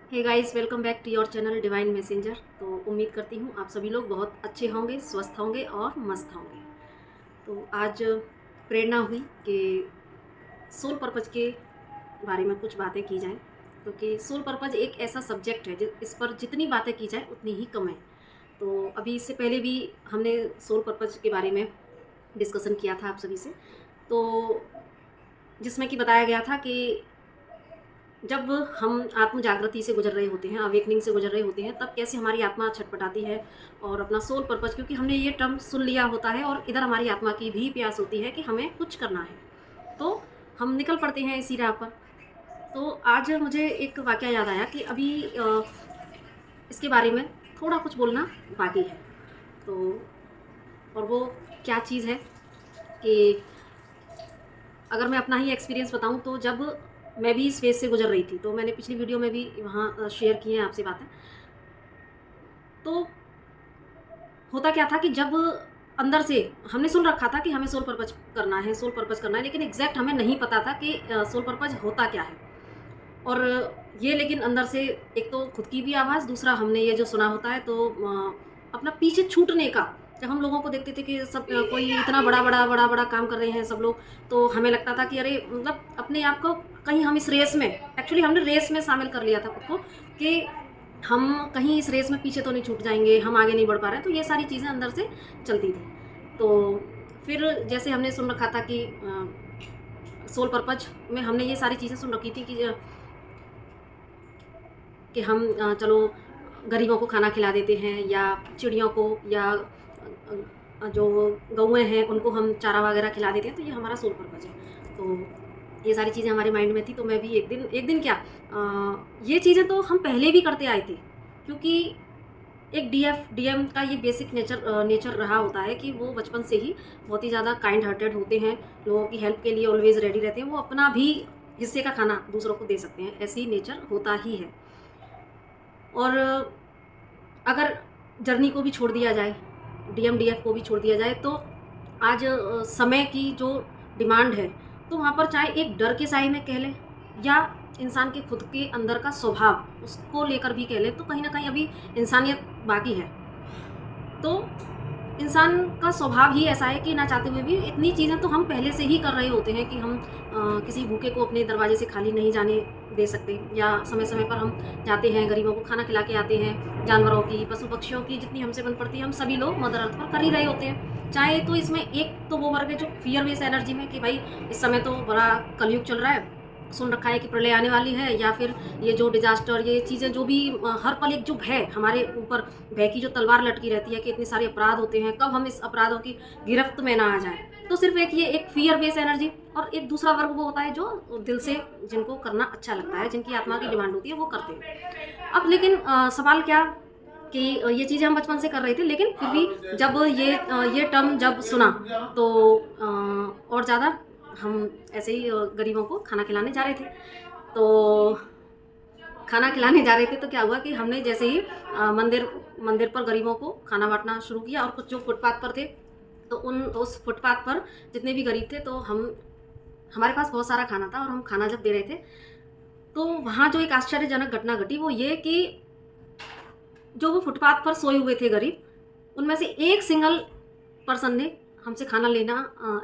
Hey guys, welcome back to your channel divine messenger. तो उम्मीद करती हूँ आप सभी लोग बहुत अच्छे होंगे, स्वस्थ होंगे और मस्त होंगे। तो आज प्रेरणा हुई कि सोल पर्पज के बारे में कुछ बातें की जाएं, क्योंकि सोल पर्पज एक ऐसा सब्जेक्ट है इस पर जितनी बातें की जाए उतनी ही कम है। तो अभी इससे पहले भी हमने सोल पर्पज के बारे में डिस्कशन किया था आप सभी से, तो जिसमें कि बताया गया था कि जब हम आत्म जागृति से गुजर रहे होते हैं, अवेकनिंग से गुजर रहे होते हैं, तब कैसे हमारी आत्मा छटपटाती है और अपना सोल पर्पज, क्योंकि हमने ये टर्म सुन लिया होता है और इधर हमारी आत्मा की भी प्यास होती है कि हमें कुछ करना है, तो हम निकल पड़ते हैं इसी राह पर। तो आज मुझे एक वाकया याद आया कि अभी इसके बारे में थोड़ा कुछ बोलना बाकी है। तो और वो क्या चीज़ है कि अगर मैं अपना ही एक्सपीरियंस बताऊं, तो जब मैं भी इस फेज से गुजर रही थी, तो मैंने पिछली वीडियो में भी वहाँ शेयर की हैं आपसे बातें। तो होता क्या था कि जब अंदर से हमने सुन रखा था कि हमें सोल पर्पज करना है, सोल पर्पज करना है, लेकिन एग्जैक्ट हमें नहीं पता था कि सोल पर्पज होता क्या है। और ये लेकिन अंदर से एक तो खुद की भी आवाज़, दूसरा हमने ये जो सुना होता है, तो अपना पीछे छूटने का। जब हम लोगों को देखते थे कि सब कोई इतना बड़ा बड़ा काम कर रहे हैं सब लोग, तो हमें लगता था कि अरे मतलब अपने आप को कहीं हम इस रेस में, एक्चुअली हमने रेस में शामिल कर लिया था खुद को कि हम कहीं इस रेस में पीछे तो नहीं छूट जाएंगे, हम आगे नहीं बढ़ पा रहे हैं। तो ये सारी चीज़ें अंदर से चलती थी। तो फिर जैसे हमने सुन रखा था कि सोल पर्पज में हमने ये सारी चीज़ें सुन रखी थी कि हम चलो गरीबों को खाना खिला देते हैं, या चिड़ियों को, या जो गौएँ हैं उनको हम चारा वगैरह खिला देते हैं, तो ये हमारा सोल पर्पज है। तो ये सारी चीज़ें हमारे माइंड में थी। तो मैं भी एक दिन क्या, ये चीज़ें तो हम पहले भी करते आए थे, क्योंकि एक डीएम का ये बेसिक नेचर रहा होता है कि वो बचपन से ही बहुत ही ज़्यादा काइंड हार्टेड होते हैं, लोगों की हेल्प के लिए ऑलवेज रेडी रहते हैं, वो अपना भी हिस्से का खाना दूसरों को दे सकते हैं, ऐसी नेचर होता ही है। और अगर जर्नी को भी छोड़ दिया जाए, डीएफ को भी छोड़ दिया जाए, तो आज समय की जो डिमांड है, तो वहाँ पर चाहे एक डर के साए में कह लें, या इंसान के खुद के अंदर का स्वभाव उसको लेकर भी कह लें, तो कहीं ना कहीं अभी इंसानियत बाकी है। तो इंसान का स्वभाव ही ऐसा है कि ना चाहते हुए भी इतनी चीज़ें तो हम पहले से ही कर रहे होते हैं कि हम किसी भूखे को अपने दरवाजे से खाली नहीं जाने दे सकते, या समय समय पर हम जाते हैं, गरीबों को खाना खिला के आते हैं, जानवरों की, पशु पक्षियों की जितनी हमसे बन पड़ती है हम सभी लोग मदर अर्थ पर कर ही रहे होते हैं। चाहे तो इसमें एक तो वो वर्ग है जो फियर बेस एनर्जी में, कि भाई इस समय तो बड़ा कलयुग चल रहा है, सुन रखा है कि प्रलय आने वाली है, या फिर ये जो डिजास्टर, ये चीज़ें जो भी हर पल एक जो भय हमारे ऊपर, भय की जो तलवार लटकी रहती है कि इतने सारे अपराध होते हैं, कब हम इस अपराधों की गिरफ्त में ना आ जाए। तो सिर्फ एक फियर बेस एनर्जी, और एक दूसरा वर्ग वो होता है जो दिल से जिनको करना अच्छा लगता है, जिनकी आत्मा की डिमांड होती है, वो करते हैं। अब लेकिन सवाल क्या कि ये चीज़ें हम बचपन से कर रहे थे, लेकिन फिर भी जब ये टर्म जब सुना, तो और ज़्यादा हम ऐसे ही गरीबों को खाना खिलाने जा रहे थे। तो खाना खिलाने जा रहे थे, तो क्या हुआ कि हमने जैसे ही मंदिर पर गरीबों को खाना बांटना शुरू किया, और कुछ जो फुटपाथ पर थे, तो उस फुटपाथ पर जितने भी गरीब थे, तो हमारे पास बहुत सारा खाना था, और हम खाना जब दे रहे थे, तो वहाँ जो एक आश्चर्यजनक घटना घटी, वो ये कि जो वो फुटपाथ पर सोए हुए थे गरीब, उनमें से एक सिंगल पर्सन ने हमसे खाना लेना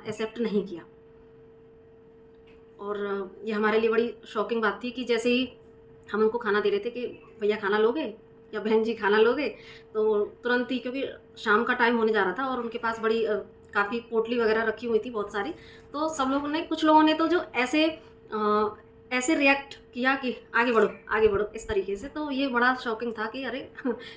एक्सेप्ट नहीं किया। और ये हमारे लिए बड़ी शॉकिंग बात थी कि जैसे ही हम उनको खाना दे रहे थे कि भैया खाना लोगे, या बहन जी खाना लोगे, तो तुरंत ही, क्योंकि शाम का टाइम होने जा रहा था और उनके पास बड़ी काफ़ी पोटली वगैरह रखी हुई थी बहुत सारी, तो सब लोगों ने, कुछ लोगों ने तो जो ऐसे रिएक्ट किया कि आगे बढ़ो आगे बढ़ो, इस तरीके से। तो ये बड़ा शॉकिंग था कि अरे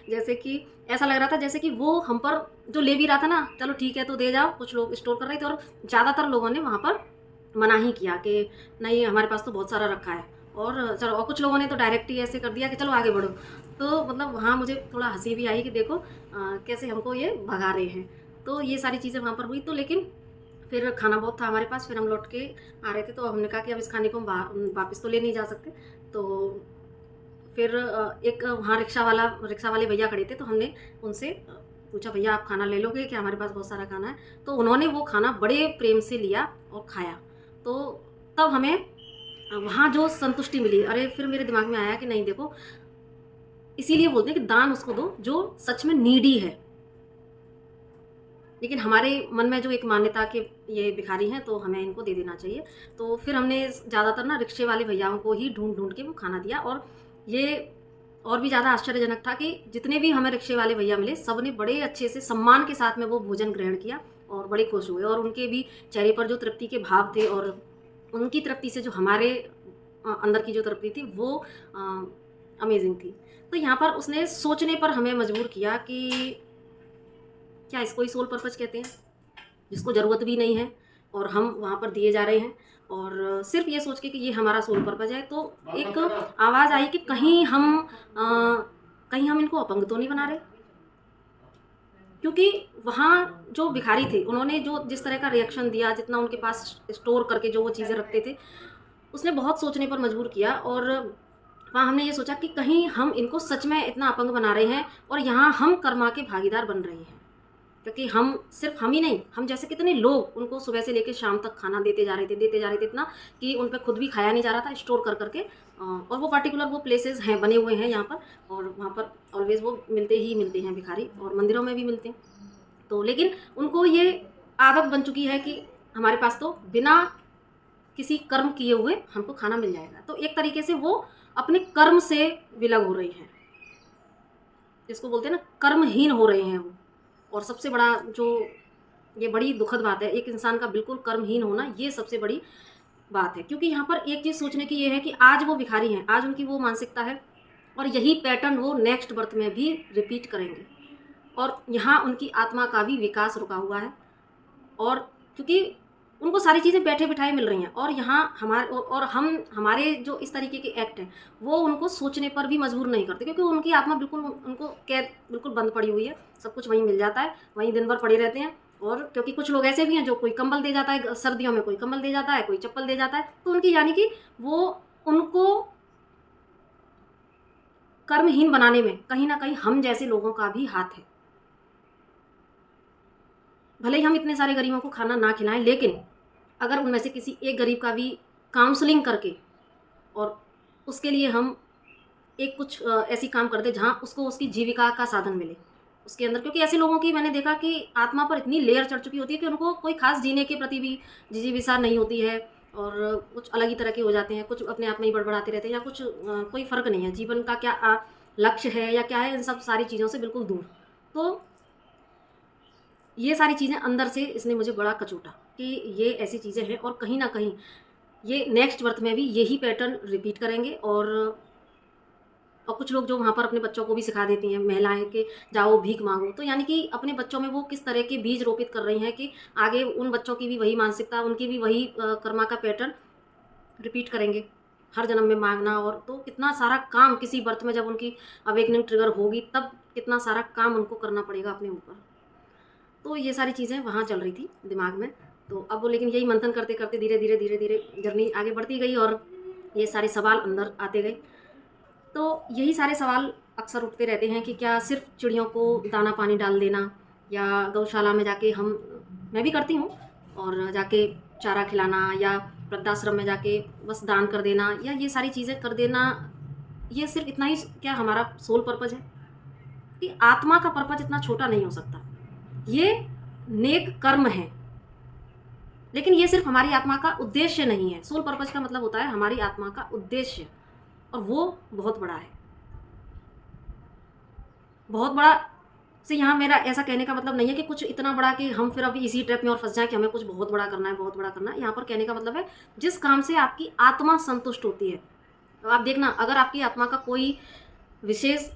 जैसे कि ऐसा लग रहा था जैसे कि वो हम पर जो ले भी रहा था ना, चलो ठीक है तो दे जाओ, कुछ लोग स्टोर कर रहे थे, और ज़्यादातर लोगों ने वहाँ पर मना ही किया कि नहीं, हमारे पास तो बहुत सारा रखा है, और चलो, और कुछ लोगों ने तो डायरेक्ट ही ऐसे कर दिया कि चलो आगे बढ़ो। तो मतलब वहाँ मुझे थोड़ा हंसी भी आई कि देखो कैसे हमको ये भगा रहे हैं। तो ये सारी चीज़ें वहाँ पर हुई। तो लेकिन फिर खाना बहुत था हमारे पास, फिर हम लौट के आ रहे थे, तो हमने कहा कि अब इस खाने को हम वापस तो ले नहीं जा सकते। तो फिर एक वहाँ रिक्शा वाले भैया खड़े थे, तो हमने उनसे पूछा, भैया आप खाना ले लोगे क्या, हमारे पास बहुत सारा खाना है। तो उन्होंने वो खाना बड़े प्रेम से लिया और खाया। तो तब हमें वहाँ जो संतुष्टि मिली, अरे फिर मेरे दिमाग में आया कि नहीं देखो, इसीलिए बोलते हैं कि दान उसको दो जो सच में नीडी है। लेकिन हमारे मन में जो एक मान्यता कि ये भिखारी हैं तो हमें इनको दे देना चाहिए, तो फिर हमने ज़्यादातर ना रिक्शे वाले भैयाओं को ही ढूंढ के वो खाना दिया। और ये और भी ज़्यादा आश्चर्यजनक था कि जितने भी हमें रिक्शे वाले भैया मिले, सब ने बड़े अच्छे से सम्मान के साथ में वो भोजन ग्रहण किया और बड़े खुश हुए, और उनके भी चेहरे पर जो तृप्ति के भाव थे और उनकी तृप्ति से जो हमारे अंदर की जो तृप्ति थी वो अमेजिंग थी। तो यहाँ पर उसने सोचने पर हमें मजबूर किया कि क्या इसको ही सोल पर्पज कहते हैं, जिसको ज़रूरत भी नहीं है और हम वहाँ पर दिए जा रहे हैं, और सिर्फ ये सोच के कि ये हमारा सोल पर्पज है। तो एक आवाज़ आई कि कहीं हम इनको अपंग तो नहीं बना रहे, क्योंकि वहाँ जो भिखारी थे उन्होंने जो जिस तरह का रिएक्शन दिया, जितना उनके पास स्टोर करके जो वो चीज़ें रखते थे, उसने बहुत सोचने पर मजबूर किया। और वहाँ हमने ये सोचा कि कहीं हम इनको सच में इतना अपंग बना रहे हैं और यहाँ हम कर्मा के भागीदार बन रहे हैं, क्योंकि हम सिर्फ हम ही नहीं, हम जैसे कितने लोग उनको सुबह से लेकर शाम तक खाना देते जा रहे थे इतना कि उन पर खुद भी खाया नहीं जा रहा था, स्टोर कर करके। और वो पर्टिकुलर वो प्लेसेस हैं, बने हुए हैं यहाँ पर, और वहाँ पर ऑलवेज़ वो मिलते हैं भिखारी, और मंदिरों में भी मिलते हैं। तो लेकिन उनको ये आदत बन चुकी है कि हमारे पास तो बिना किसी कर्म किए हुए हमको खाना मिल जाएगा। तो एक तरीके से वो अपने कर्म से विलग हो रही हैं, जिसको बोलते हैं ना, कर्महीन हो रहे हैं वो। और सबसे बड़ा जो ये बड़ी दुखद बात है, एक इंसान का बिल्कुल कर्महीन होना, ये सबसे बड़ी बात है। क्योंकि यहाँ पर एक चीज़ सोचने की ये है कि आज वो भिखारी हैं, आज उनकी वो मानसिकता है, और यही पैटर्न वो नेक्स्ट बर्थ में भी रिपीट करेंगे, और यहाँ उनकी आत्मा का भी विकास रुका हुआ है। और क्योंकि उनको सारी चीज़ें बैठे बिठाए मिल रही हैं, और यहाँ हमारे जो इस तरीके के एक्ट हैं वो उनको सोचने पर भी मजबूर नहीं करते, क्योंकि उनकी आत्मा बिल्कुल उनको कैद बिल्कुल बंद पड़ी हुई है, सब कुछ वहीं मिल जाता है, वहीं दिन भर पड़े रहते हैं। और क्योंकि कुछ लोग ऐसे भी हैं जो कोई कंबल दे जाता है सर्दियों में, कोई कंबल दे जाता है, कोई चप्पल दे जाता है, तो उनकी यानी कि वो उनको कर्महीन बनाने में कहीं ना कहीं हम जैसे लोगों का भी हाथ है। भले ही हम इतने सारे गरीबों को खाना ना खिलाएं, लेकिन अगर उनमें से किसी एक गरीब का भी काउंसलिंग करके और उसके लिए हम एक कुछ ऐसी काम कर दे जहाँ उसको उसकी जीविका का साधन मिले उसके अंदर, क्योंकि ऐसे लोगों की मैंने देखा कि आत्मा पर इतनी लेयर चढ़ चुकी होती है कि उनको कोई खास जीने के प्रति भी जिजीविसा नहीं होती है, और कुछ अलग ही तरह के हो जाते हैं, कुछ अपने आप में ही बड़बड़ाते रहते हैं, या कुछ कोई फ़र्क नहीं है जीवन का क्या लक्ष्य है या क्या है, इन सब सारी चीज़ों से बिल्कुल दूर। तो ये सारी चीज़ें अंदर से इसने मुझे बड़ा कचोटा कि ये ऐसी चीज़ें हैं, और कहीं ना कहीं ये नेक्स्ट बर्थ में भी यही पैटर्न रिपीट करेंगे। और कुछ लोग जो वहाँ पर अपने बच्चों को भी सिखा देती हैं महिलाएं कि जाओ भीख मांगो, तो यानी कि अपने बच्चों में वो किस तरह के बीज रोपित कर रही हैं कि आगे उन बच्चों की भी वही मानसिकता, उनकी भी वही कर्मा का पैटर्न रिपीट करेंगे, हर जन्म में मांगना। और तो कितना सारा काम किसी बर्थ में जब उनकी अवेकनिंग ट्रिगर होगी तब कितना सारा काम उनको करना पड़ेगा अपने ऊपर। तो ये सारी चीज़ें वहाँ चल रही थी दिमाग में। तो अब वो लेकिन यही मंथन करते करते धीरे धीरे जर्नी आगे बढ़ती गई, और ये सारे सवाल अंदर आते गए। तो यही सारे सवाल अक्सर उठते रहते हैं कि क्या सिर्फ चिड़ियों को दाना पानी डाल देना, या गौशाला में जाके मैं भी करती हूँ, और जाके चारा खिलाना, या वृद्धाश्रम में जाके बस दान कर देना, या ये सारी चीज़ें कर देना, ये सिर्फ इतना ही क्या हमारा सोल पर्पज़ है? कि आत्मा का पर्पज़ इतना छोटा नहीं हो सकता। ये नेक कर्म है, लेकिन ये सिर्फ हमारी आत्मा का उद्देश्य नहीं है। सोल पर्पज़ का मतलब होता है हमारी आत्मा का उद्देश्य, और वो बहुत बड़ा है, बहुत बड़ा। से यहाँ मेरा ऐसा कहने का मतलब नहीं है कि कुछ इतना बड़ा कि हम फिर अभी इसी ट्रैप में और फंस जाएं कि हमें कुछ बहुत बड़ा करना है, बहुत बड़ा करना है। यहाँ पर कहने का मतलब है जिस काम से आपकी आत्मा संतुष्ट होती है। तो आप देखना, अगर आपकी आत्मा का कोई विशेष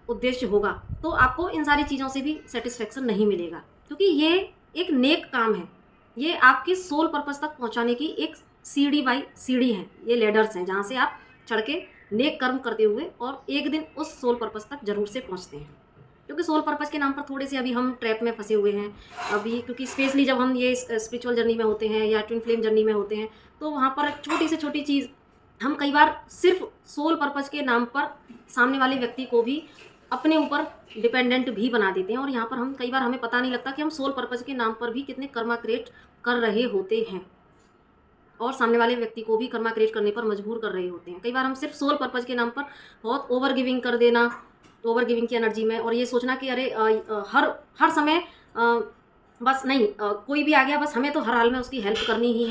उद्देश्य होगा तो आपको इन सारी चीज़ों से भी सेटिस्फेक्शन नहीं मिलेगा, क्योंकि ये एक नेक काम है। ये आपके सोल पर्पज़ तक पहुँचाने की एक सीढ़ी बाई सीढ़ी है, ये लेडर्स हैं जहाँ से आप चढ़ के नेक कर्म करते हुए और एक दिन उस सोल पर्पज़ तक जरूर से पहुँचते हैं। क्योंकि सोल पर्पज़ के नाम पर थोड़े से अभी हम ट्रैप में फंसे हुए हैं अभी, क्योंकि स्पेशली जब हम ये स्पिरिचुअल जर्नी में होते हैं या ट्विन फ्लेम जर्नी में होते हैं, तो वहाँ पर छोटी से छोटी चीज़ हम कई बार सिर्फ सोल पर्पज़ के नाम पर सामने वाले व्यक्ति को भी अपने ऊपर डिपेंडेंट भी बना देते हैं। और यहाँ पर हम कई बार हमें पता नहीं लगता कि हम सोल पर्पज़ के नाम पर भी कितने कर्मा क्रिएट कर रहे होते हैं, और सामने वाले व्यक्ति को भी कर्मा क्रिएट करने पर मजबूर कर रहे होते हैं। कई बार हम सिर्फ सोल पर्पज़ के नाम पर बहुत ओवर गिविंग कर देना, ओवर गिविंग की एनर्जी में, और ये सोचना कि अरे हर हर समय बस नहीं, कोई भी आ गया बस हमें तो हर हाल में उसकी हेल्प करनी ही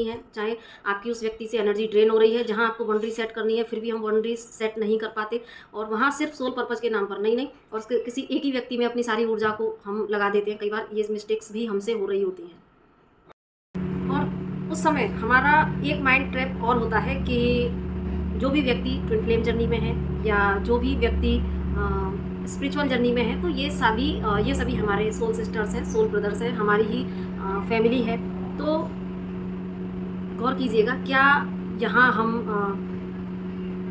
है, चाहे आपकी उस व्यक्ति से एनर्जी ड्रेन हो रही है, जहाँ आपको बाउंड्री सेट करनी है फिर भी हम बाउंड्री सेट नहीं कर पाते, और वहाँ सिर्फ सोल पर्पज़ के नाम पर नहीं, और किसी एक ही व्यक्ति में अपनी सारी ऊर्जा को हम लगा देते हैं। कई बार ये मिस्टेक्स भी हमसे हो रही होती हैं, और उस समय हमारा एक माइंड ट्रैप और होता है कि जो भी व्यक्ति ट्विन फ्लेम जर्नी में है या जो भी व्यक्ति स्पिरिचुअल जर्नी में है, तो ये सभी हमारे सोल सिस्टर्स हैं, सोल ब्रदर्स हैं, हमारी ही फैमिली है। तो गौर कीजिएगा, क्या यहाँ हम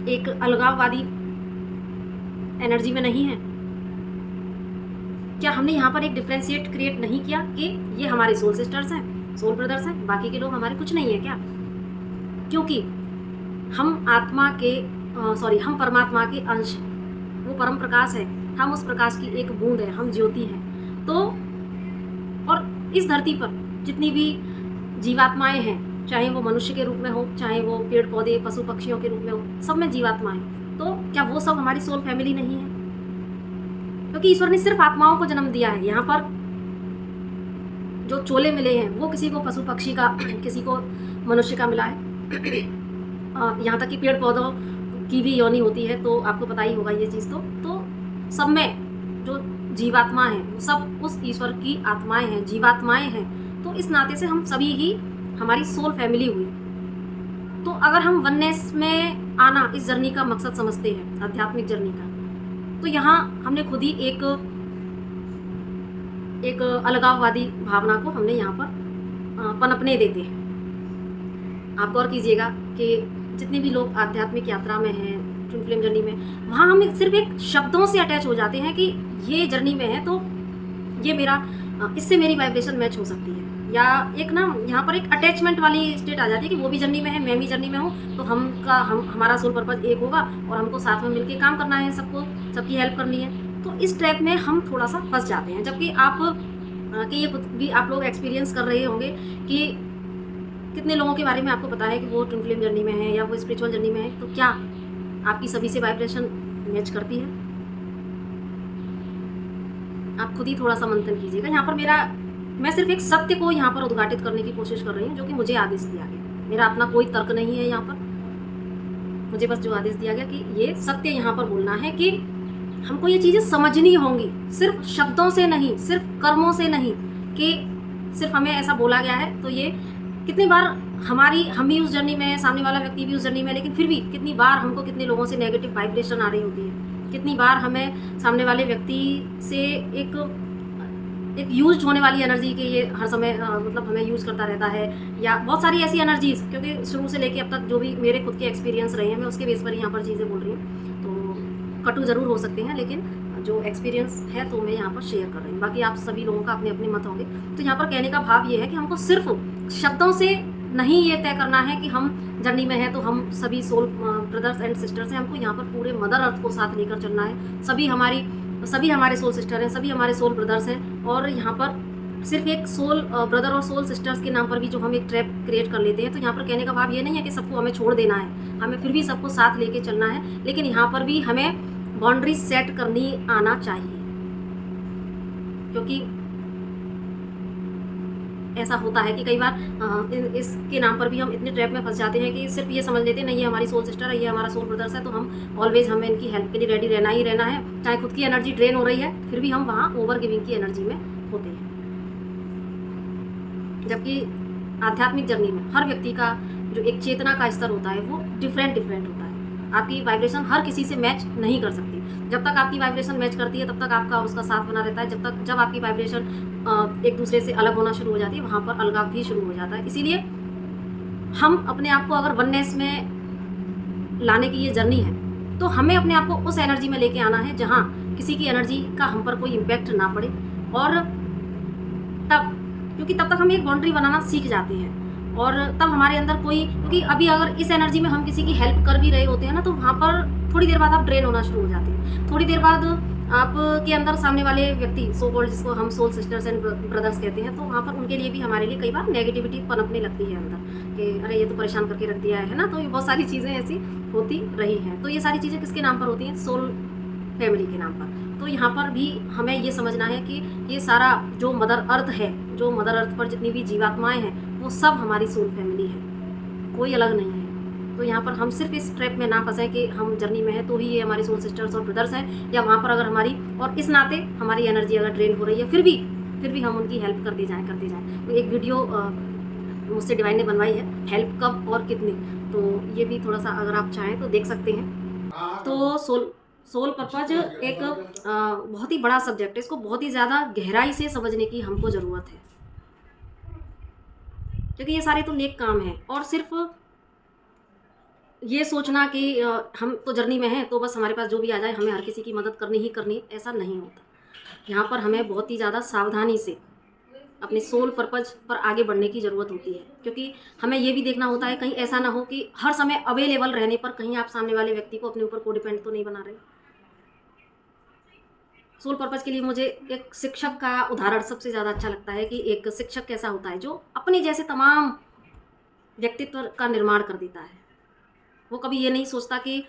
एक अलगाववादी एनर्जी में नहीं हैं? क्या हमने यहाँ पर एक डिफ्रेंशिएट क्रिएट नहीं किया कि ये हमारे सोल सिस्टर्स हैं, सोल ब्रदर्स हैं, बाकी के लोग हमारे कुछ नहीं है क्या? क्योंकि हम हम परमात्मा के अंश, वो परम प्रकाश है, हम उस प्रकाश की एक बूंद है, हम ज्योति हैं। तो और इस धरती पर जितनी भी जीवात्माएं हैं, चाहे वो मनुष्य के रूप में हो, चाहे वो पेड़ पौधे पशु पक्षियों के रूप में हो, सब में जीवात्माएं, तो क्या वो सब हमारी सोल फैमिली नहीं है? क्योंकि ईश्वर ने सिर्फ आत्माओं को जन्म दिया है। यहाँ पर जो चोले मिले हैं वो किसी को पशु पक्षी का, किसी को मनुष्य का मिला है, यहाँ तक कि पेड़ पौधों की भी योनि होती है, तो आपको पता ही होगा ये चीज़। तो सब में जो जीवात्मा है सब उस ईश्वर की आत्माएं हैं, जीवात्माएं हैं। तो इस नाते से हम सभी ही हमारी सोल फैमिली हुई। तो अगर हम वननेस में आना इस जर्नी का मकसद समझते हैं, आध्यात्मिक जर्नी का, तो यहाँ हमने खुद ही एक अलगाववादी भावना को हमने यहाँ पर पनपने देते हैं। आप गौर कीजिएगा कि जितने भी लोग आध्यात्मिक यात्रा में हैं, ट्विन फ्लेम जर्नी में, वहाँ हम सिर्फ एक शब्दों से अटैच हो जाते हैं कि ये जर्नी में है तो ये मेरा, इससे मेरी वाइब्रेशन मैच हो सकती है, या एक ना यहाँ पर एक अटैचमेंट वाली स्टेट आ जाती है कि वो भी जर्नी में है, मैं भी जर्नी में हूँ, तो हमारा सोल पर्पज एक होगा और हमको साथ में मिलकर काम करना है, सबकी हेल्प करनी है। तो इस ट्रैप में हम थोड़ा सा फंस जाते हैं। जबकि ये खुद भी आप लोग एक्सपीरियंस कर रहे होंगे कि कितने लोगों के बारे में आपको पता है कि वो ट्विन फ्लेम जर्नी में है या वो स्पिरिचुअल जर्नी में है, तो क्या आपकी सभी से वाइब्रेशन मैच करती है? आप खुद ही थोड़ा सा मंथन कीजिएगा। यहाँ पर मैं सिर्फ एक सत्य को यहाँ पर उद्घाटित करने की कोशिश कर रही हूँ, जो कि मुझे आदेश दिया गया। मेरा अपना कोई तर्क नहीं है यहाँ पर, मुझे बस जो आदेश दिया गया कि ये सत्य यहाँ पर बोलना है कि हमको ये चीज़ें समझनी होंगी, सिर्फ शब्दों से नहीं, सिर्फ कर्मों से नहीं, कि सिर्फ हमें ऐसा बोला गया है। तो ये कितनी बार हम भी उस जर्नी में है, सामने वाला व्यक्ति भी उस जर्नी में है, लेकिन फिर भी कितनी बार हमको कितने लोगों से नेगेटिव वाइब्रेशन आ रही होती है, कितनी बार हमें सामने वाले व्यक्ति से एक यूज होने वाली एनर्जी के ये हर समय मतलब हमें यूज़ करता रहता है, या बहुत सारी ऐसी एनर्जीज, क्योंकि शुरू से लेके अब तक जो भी मेरे खुद के एक्सपीरियंस रहे हैं, मैं उसके बेस पर यहाँ पर चीज़ें बोल रही हूँ। तो कटु ज़रूर हो सकते हैं, लेकिन जो एक्सपीरियंस है तो मैं यहाँ पर शेयर कर रही हूँ। बाकी आप सभी लोगों का अपने अपने मत होंगे। तो यहाँ पर कहने का भाव ये है कि हमको सिर्फ शब्दों से नहीं ये तय करना है कि हम जर्नी में हैं तो हम सभी सोल ब्रदर्स एंड सिस्टर्स हैं। हमको यहाँ पर पूरे मदर अर्थ को साथ लेकर चलना है। सभी हमारे सोल सिस्टर हैं, सभी हमारे सोल ब्रदर्स हैं। और यहाँ पर सिर्फ एक सोल ब्रदर और सोल सिस्टर्स के नाम पर भी जो हम एक ट्रैप क्रिएट कर लेते हैं, तो यहाँ पर कहने का भाव ये नहीं है कि सबको हमें छोड़ देना है, हमें फिर भी सबको साथ लेके चलना है। लेकिन यहाँ पर भी हमें बाउंड्री सेट करनी आना चाहिए, क्योंकि ऐसा होता है कि कई बार इसके नाम पर भी हम इतने ट्रैप में फंस जाते हैं कि सिर्फ ये समझ लेते हैं नहीं ये हमारी सोल सिस्टर है, ये हमारा सोल ब्रदर्स है, तो हम ऑलवेज हमें इनकी हेल्प के लिए रेडी रहना ही रहना है। चाहे खुद की एनर्जी ड्रेन हो रही है, फिर भी हम वहाँ ओवर गिविंग की एनर्जी में होते हैं। जबकि आध्यात्मिक जर्नी में हर व्यक्ति का जो एक चेतना का स्तर होता है वो डिफरेंट होता है। आपकी वाइब्रेशन हर किसी से मैच नहीं कर सकती। जब तक आपकी वाइब्रेशन मैच करती है तब तक आपका और उसका साथ बना रहता है। जब आपकी वाइब्रेशन एक दूसरे से अलग होना शुरू हो जाती है, वहाँ पर अलगाव भी शुरू हो जाता है। इसीलिए हम अपने आप को अगर वननेस में लाने की ये जर्नी है, तो हमें अपने आप को उस एनर्जी में लेके आना है जहाँ किसी की एनर्जी का हम पर कोई इम्पैक्ट ना पड़े। और क्योंकि तब तक हम एक बाउंड्री बनाना सीख जाते हैं, और तब हमारे अंदर क्योंकि अभी अगर इस एनर्जी में हम किसी की हेल्प कर भी रहे होते हैं ना, तो वहाँ पर थोड़ी देर बाद आप ड्रेन होना शुरू हो जाते हैं। थोड़ी देर बाद आपके अंदर सामने वाले व्यक्ति सो कॉल्ड, जिसको हम सोल सिस्टर्स एंड ब्रदर्स कहते हैं, तो वहाँ पर उनके लिए भी हमारे लिए कई बार नेगेटिविटी पनपने लगती है अंदर कि अरे ये तो परेशान करके रख दिया है ना। तो ये बहुत सारी चीज़ें ऐसी होती रही हैं। तो ये सारी चीज़ें किसके नाम पर होती हैं? सोल फैमिली के नाम पर। तो यहाँ पर भी हमें ये समझना है कि ये सारा जो मदर अर्थ है, जो मदर अर्थ पर जितनी भी जीवात्माएं हैं, वो सब हमारी सोल फैमिली है, कोई अलग नहीं है। तो यहाँ पर हम सिर्फ इस ट्रैप में ना फंसें कि हम जर्नी में हैं तो ही ये हमारी सोल सिस्टर्स और ब्रदर्स हैं, या वहाँ पर अगर हमारी और इस नाते हमारी एनर्जी अगर ड्रेन हो रही है, फिर भी हम उनकी हेल्प करते जाएं। तो एक वीडियो मुझसे डिवाइन ने बनवाई है, हेल्प कब और कितनी, तो ये भी थोड़ा सा अगर आप चाहें तो देख सकते हैं। तो सोल पर्पज एक बहुत ही बड़ा सब्जेक्ट है, इसको बहुत ही ज़्यादा गहराई से समझने की हमको ज़रूरत है, क्योंकि ये सारे तो नेक काम हैं। और सिर्फ ये सोचना कि हम तो जर्नी में हैं तो बस हमारे पास जो भी आ जाए हमें हर किसी की मदद करनी ही करनी, ऐसा नहीं होता। यहाँ पर हमें बहुत ही ज़्यादा सावधानी से अपने सोल पर्पज पर आगे बढ़ने की ज़रूरत होती है, क्योंकि हमें ये भी देखना होता है कहीं ऐसा ना हो कि हर समय अवेलेबल रहने पर कहीं आप सामने वाले व्यक्ति को अपने ऊपर को डिपेंड तो नहीं बना रहे। सोल पर्पज के लिए मुझे एक शिक्षक का उदाहरण सबसे ज़्यादा अच्छा लगता है कि एक शिक्षक कैसा होता है जो अपने जैसे तमाम व्यक्तित्व का निर्माण कर देता है। वो कभी ये नहीं सोचता कि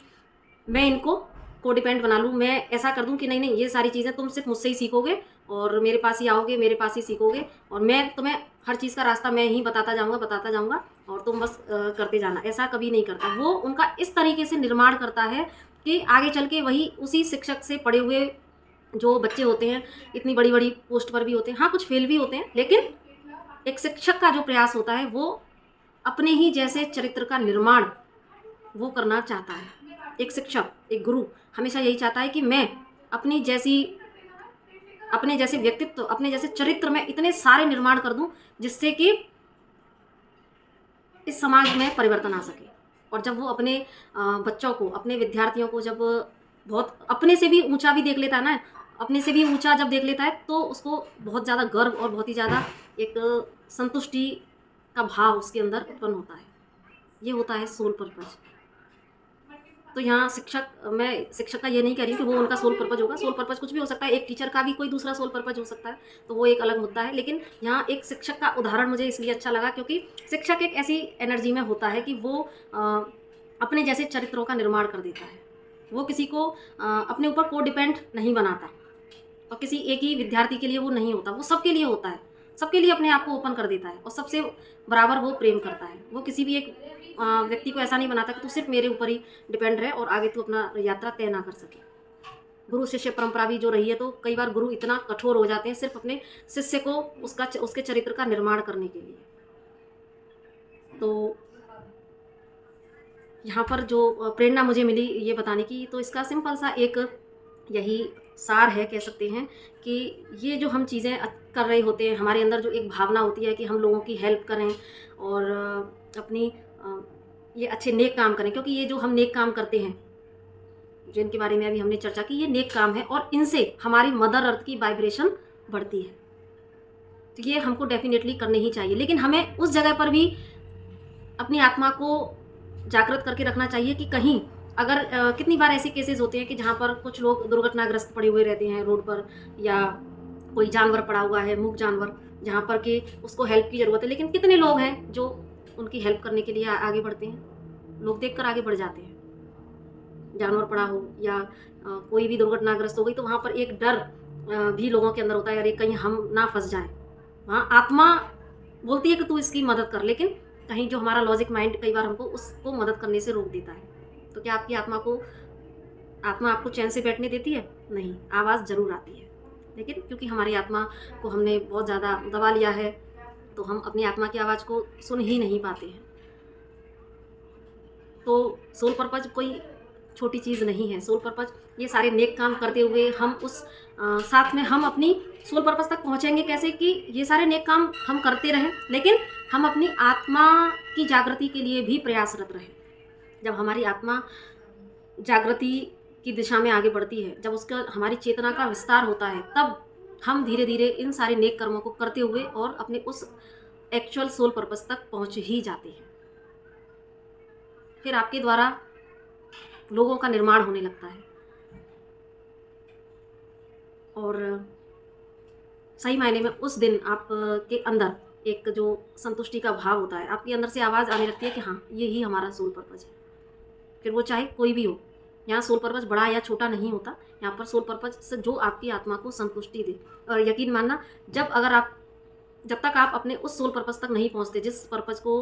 मैं इनको को डिपेंड बना लूँ, मैं ऐसा कर दूँ कि नहीं ये सारी चीज़ें तुम सिर्फ मुझसे ही सीखोगे और मेरे पास ही आओगे, मेरे पास ही सीखोगे, और मैं तुम्हें हर चीज़ का रास्ता मैं ही बताता जाऊँगा और तुम बस करते जाना। ऐसा कभी नहीं करता। वो उनका इस तरीके से निर्माण करता है कि आगे चल के वही उसी शिक्षक से पढ़े हुए जो बच्चे होते हैं, इतनी बड़ी बड़ी पोस्ट पर भी होते हैं, हाँ कुछ फेल भी होते हैं, लेकिन एक शिक्षक का जो प्रयास होता है वो अपने ही जैसे चरित्र का निर्माण वो करना चाहता है। एक शिक्षक, एक गुरु हमेशा यही चाहता है कि मैं अपने जैसे व्यक्तित्व, अपने जैसे चरित्र में इतने सारे निर्माण कर दूं जिससे कि इस समाज में परिवर्तन आ सके। और जब वो अपने बच्चों को, अपने विद्यार्थियों को जब बहुत अपने से भी ऊंचा भी देख लेता है ना, अपने से भी ऊंचा जब देख लेता है तो उसको बहुत ज़्यादा गर्व और बहुत ही ज़्यादा एक संतुष्टि का भाव उसके अंदर उत्पन्न होता है। ये होता है सोल पर्पज। तो यहाँ मैं शिक्षक का ये नहीं कह रही कि वो उनका सोल पर्पज होगा। सोल पर्पज कुछ भी हो सकता है, एक टीचर का भी कोई दूसरा सोल पर्पज हो सकता है, तो वो एक अलग मुद्दा है। लेकिन यहाँ एक शिक्षक का उदाहरण मुझे इसलिए अच्छा लगा क्योंकि शिक्षक एक ऐसी एनर्जी में होता है कि वो अपने जैसे चरित्रों का निर्माण कर देता है। वो किसी को अपने ऊपर को डिपेंड नहीं बनाता, और किसी एक ही विद्यार्थी के लिए वो नहीं होता, वो सबके लिए होता है, सबके लिए अपने आप को ओपन कर देता है और सबसे बराबर वो प्रेम करता है। वो किसी भी एक व्यक्ति को ऐसा नहीं बनाता कि तू सिर्फ मेरे ऊपर ही डिपेंड रहे और आगे तू अपना यात्रा तय ना कर सके। गुरु शिष्य परंपरा भी जो रही है, तो कई बार गुरु इतना कठोर हो जाते हैं सिर्फ अपने शिष्य को उसके चरित्र का निर्माण करने के लिए। तो यहाँ पर जो प्रेरणा मुझे मिली ये बताने की, तो इसका सिंपल सा एक यही सार है, कह सकते हैं कि ये जो हम चीज़ें कर रहे होते हैं, हमारे अंदर जो एक भावना होती है कि हम लोगों की हेल्प करें और अपनी ये अच्छे नेक काम करें, क्योंकि ये जो हम नेक काम करते हैं जिनके बारे में अभी हमने चर्चा की, ये नेक काम है और इनसे हमारी मदर अर्थ की वाइब्रेशन बढ़ती है। तो ये हमको डेफिनेटली करने ही चाहिए, लेकिन हमें उस जगह पर भी अपनी आत्मा को जागृत करके रखना चाहिए कि कहीं अगर कितनी बार ऐसे केसेस होते हैं कि जहाँ पर कुछ लोग दुर्घटनाग्रस्त पड़े हुए रहते हैं रोड पर, या कोई जानवर पड़ा हुआ है, मूक जानवर, जहाँ पर कि उसको हेल्प की ज़रूरत है, लेकिन कितने लोग हैं जो उनकी हेल्प करने के लिए आगे बढ़ते हैं। लोग देखकर आगे बढ़ जाते हैं। जानवर पड़ा हो या कोई भी दुर्घटनाग्रस्त हो गई, तो वहाँ पर एक डर भी लोगों के अंदर होता है, अरे कहीं हम ना फंस जाएं। वहाँ आत्मा बोलती है कि तू इसकी मदद कर, लेकिन कहीं जो हमारा लॉजिक माइंड कई बार हमको उसको मदद करने से रोक देता है। तो क्या आपकी आत्मा आपको चैन से बैठने देती है? नहीं, आवाज़ ज़रूर आती है, लेकिन क्योंकि हमारी आत्मा को हमने बहुत ज़्यादा दबा लिया है, तो हम अपनी आत्मा की आवाज़ को सुन ही नहीं पाते हैं। तो सोल पर्पज कोई छोटी चीज़ नहीं है। सोल पर्पज ये सारे नेक काम करते हुए हम उस साथ में हम अपनी सोल पर्पज तक पहुँचेंगे कैसे कि ये सारे नेक काम हम करते रहें, लेकिन हम अपनी आत्मा की जागृति के लिए भी प्रयासरत रहें। जब हमारी आत्मा जागृति की दिशा में आगे बढ़ती है, जब उसका हमारी चेतना का विस्तार होता है, तब हम धीरे धीरे इन सारे नेक कर्मों को करते हुए और अपने उस एक्चुअल सोल पर्पस तक पहुंच ही जाते हैं। फिर आपके द्वारा लोगों का निर्माण होने लगता है और सही मायने में उस दिन आप के अंदर एक जो संतुष्टि का भाव होता है, आपके अंदर से आवाज़ आने लगती है कि हाँ, ये ही हमारा सोल पर्पस है। फिर वो चाहे कोई भी हो, यहाँ सोल पर्पज़ बड़ा या छोटा नहीं होता। यहाँ पर सोल पर्पज़ से जो आपकी आत्मा को संतुष्टि दे। और यकीन मानना, जब तक आप अपने उस सोल पर्पज़ तक नहीं पहुँचते जिस पर्पज़ को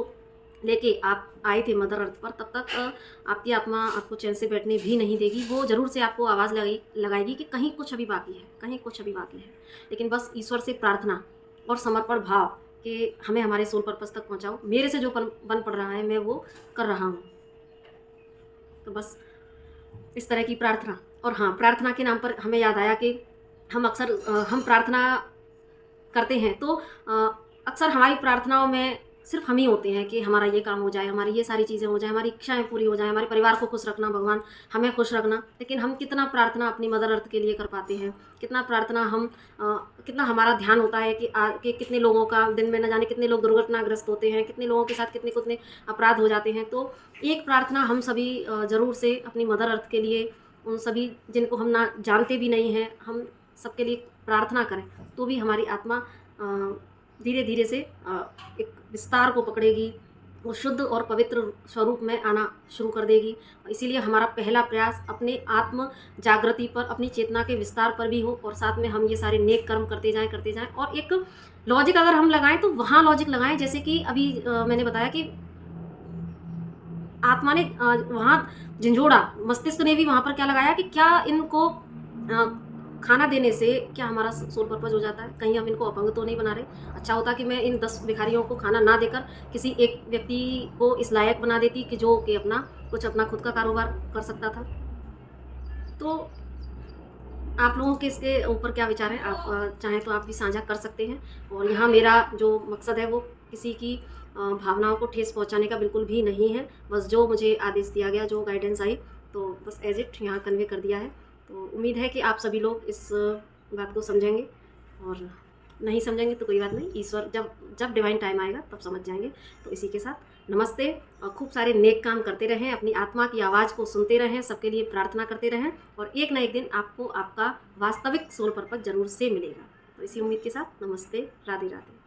लेके आप आए थे मदर अर्थ पर, तब तक आपकी आत्मा आपको चैन से बैठने भी नहीं देगी। वो ज़रूर से आपको आवाज़ लगाएगी कि कहीं कुछ अभी बाकी है, कहीं कुछ अभी बाकी है। लेकिन बस ईश्वर से प्रार्थना और समर्पण भाव कि हमें हमारे सोल पर्पज़ तक पहुँचाओ, मेरे से जो बन पड़ रहा है मैं वो कर रहा हूँ। तो बस इस तरह की प्रार्थना। और हाँ, प्रार्थना के नाम पर हमें याद आया कि हम अक्सर हम प्रार्थना करते हैं तो अक्सर हमारी प्रार्थनाओं में सिर्फ हम ही होते हैं कि हमारा ये काम हो जाए, हमारी ये सारी चीज़ें हो जाए, हमारी इच्छाएं पूरी हो जाए, हमारे परिवार को खुश रखना, भगवान हमें खुश रखना। लेकिन हम कितना प्रार्थना अपनी मदर अर्थ के लिए कर पाते हैं? कितना प्रार्थना कितना हमारा ध्यान होता है कि कितने लोगों का दिन में न जाने कितने लोग दुर्घटनाग्रस्त होते हैं, कितने लोगों के साथ कितने कितने अपराध हो जाते हैं। तो एक प्रार्थना हम सभी ज़रूर से अपनी मदर अर्थ के लिए, उन सभी जिनको हम ना जानते भी नहीं हैं, हम सबके लिए प्रार्थना करें तो भी हमारी आत्मा धीरे धीरे से एक विस्तार को पकड़ेगी, वो शुद्ध और पवित्र स्वरूप में आना शुरू कर देगी। इसीलिए हमारा पहला प्रयास अपने आत्म जागृति पर, अपनी चेतना के विस्तार पर भी हो, और साथ में हम ये सारे नेक कर्म करते जाएं। और एक लॉजिक अगर हम लगाएं तो वहाँ लॉजिक लगाएं, जैसे कि अभी मैंने बताया कि आत्मा ने वहाँ झंझोड़ा, मस्तिष्क ने भी वहाँ पर क्या लगाया कि क्या इनको खाना देने से क्या हमारा सोल पर्पज़ हो जाता है? कहीं हम इनको अपंग तो नहीं बना रहे? अच्छा होता कि मैं इन 10 भिखारियों को खाना ना देकर किसी एक व्यक्ति को इस लायक बना देती कि जो कि अपना खुद का कारोबार कर सकता था। तो आप लोगों के इसके ऊपर क्या विचार हैं? आप चाहें तो आप भी साझा कर सकते हैं। और यहाँ मेरा जो मकसद है वो किसी की भावनाओं को ठेस पहुँचाने का बिल्कुल भी नहीं है। बस जो मुझे आदेश दिया गया, जो गाइडेंस आई, तो बस एज़ इट यहाँ कन्वे कर दिया है। तो उम्मीद है कि आप सभी लोग इस बात को समझेंगे, और नहीं समझेंगे तो कोई बात नहीं, ईश्वर जब डिवाइन टाइम आएगा तब समझ जाएंगे। तो इसी के साथ नमस्ते, और खूब सारे नेक काम करते रहें, अपनी आत्मा की आवाज़ को सुनते रहें, सबके लिए प्रार्थना करते रहें, और एक ना एक दिन आपको आपका वास्तविक सोल पर्पज़ ज़रूर से मिलेगा। तो इसी उम्मीद के साथ नमस्ते, राधे राधे।